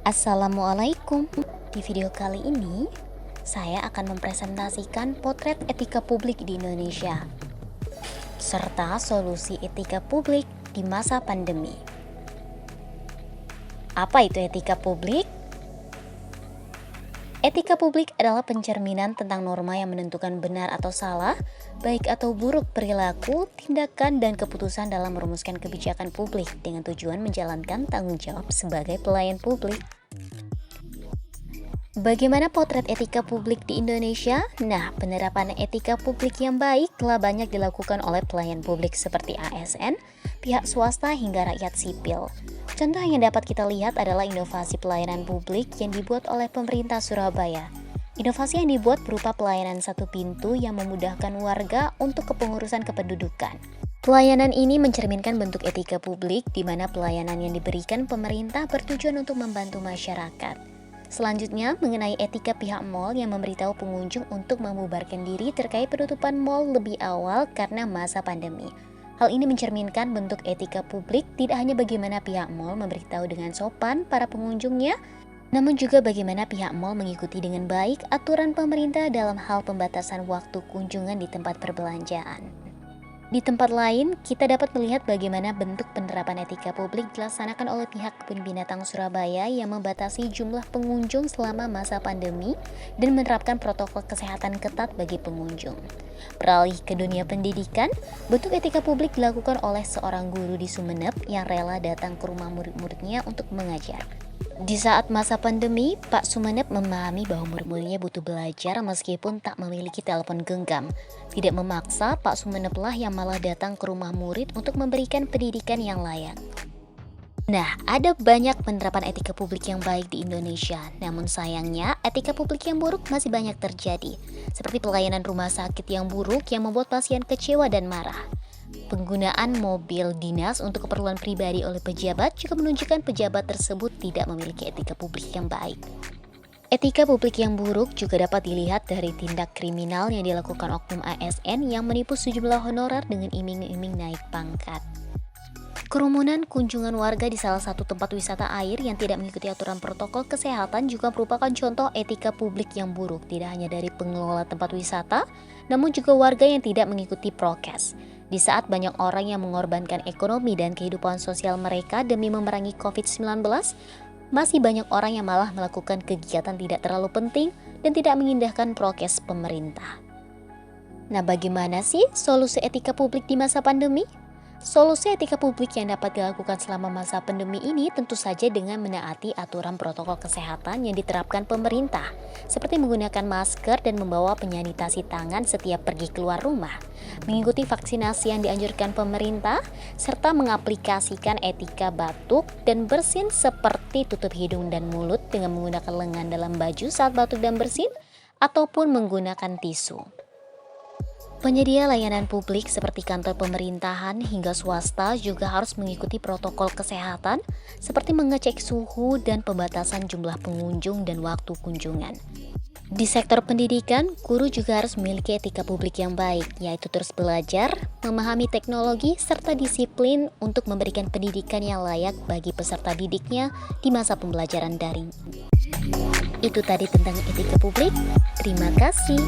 Assalamualaikum. Di video kali ini, saya akan mempresentasikan potret etika publik di Indonesia, serta solusi etika publik di masa pandemi. Apa itu etika publik? Etika publik adalah pencerminan tentang norma yang menentukan benar atau salah, baik atau buruk perilaku, tindakan, dan keputusan dalam merumuskan kebijakan publik dengan tujuan menjalankan tanggung jawab sebagai pelayan publik. Bagaimana potret etika publik di Indonesia? Nah, penerapan etika publik yang baik telah banyak dilakukan oleh pelayan publik seperti ASN, pihak swasta hingga rakyat sipil. Contoh yang dapat kita lihat adalah inovasi pelayanan publik yang dibuat oleh pemerintah Surabaya. Inovasi yang dibuat berupa pelayanan satu pintu yang memudahkan warga untuk kepengurusan kependudukan. Pelayanan ini mencerminkan bentuk etika publik di mana pelayanan yang diberikan pemerintah bertujuan untuk membantu masyarakat. Selanjutnya, mengenai etika pihak mal yang memberitahu pengunjung untuk membubarkan diri terkait penutupan mal lebih awal karena masa pandemi. Hal ini mencerminkan bentuk etika publik tidak hanya bagaimana pihak mal memberitahu dengan sopan para pengunjungnya, namun juga bagaimana pihak mal mengikuti dengan baik aturan pemerintah dalam hal pembatasan waktu kunjungan di tempat perbelanjaan. Di tempat lain, kita dapat melihat bagaimana bentuk penerapan etika publik dilaksanakan oleh pihak Kebun Binatang Surabaya yang membatasi jumlah pengunjung selama masa pandemi dan menerapkan protokol kesehatan ketat bagi pengunjung. Beralih ke dunia pendidikan, bentuk etika publik dilakukan oleh seorang guru di Sumeneb yang rela datang ke rumah murid-muridnya untuk mengajar. Di saat masa pandemi, Pak Sumeneb memahami bahwa murid-muridnya butuh belajar meskipun tak memiliki telepon genggam. Tidak memaksa, Pak Sumeneb lah yang malah datang ke rumah murid untuk memberikan pendidikan yang layak. Nah, ada banyak penerapan etika publik yang baik di Indonesia, namun sayangnya etika publik yang buruk masih banyak terjadi, seperti pelayanan rumah sakit yang buruk yang membuat pasien kecewa dan marah. Penggunaan mobil dinas untuk keperluan pribadi oleh pejabat juga menunjukkan pejabat tersebut tidak memiliki etika publik yang baik. Etika publik yang buruk juga dapat dilihat dari tindak kriminal yang dilakukan oknum ASN yang menipu sejumlah honorer dengan iming-iming naik pangkat. Kerumunan kunjungan warga di salah satu tempat wisata air yang tidak mengikuti aturan protokol kesehatan juga merupakan contoh etika publik yang buruk, tidak hanya dari pengelola tempat wisata, namun juga warga yang tidak mengikuti prokes. Di saat banyak orang yang mengorbankan ekonomi dan kehidupan sosial mereka demi memerangi COVID-19, masih banyak orang yang malah melakukan kegiatan tidak terlalu penting dan tidak mengindahkan prokes pemerintah. Nah, bagaimana sih solusi etika publik di masa pandemi? Solusi etika publik yang dapat dilakukan selama masa pandemi ini tentu saja dengan menaati aturan protokol kesehatan yang diterapkan pemerintah, seperti menggunakan masker dan membawa penyanitasi tangan setiap pergi keluar rumah, mengikuti vaksinasi yang dianjurkan pemerintah, serta mengaplikasikan etika batuk dan bersin seperti tutup hidung dan mulut dengan menggunakan lengan dalam baju saat batuk dan bersin, ataupun menggunakan tisu. Penyedia layanan publik seperti kantor pemerintahan hingga swasta juga harus mengikuti protokol kesehatan seperti mengecek suhu dan pembatasan jumlah pengunjung dan waktu kunjungan. Di sektor pendidikan, guru juga harus memiliki etika publik yang baik, yaitu terus belajar, memahami teknologi, serta disiplin untuk memberikan pendidikan yang layak bagi peserta didiknya di masa pembelajaran daring. Itu tadi tentang etika publik. Terima kasih.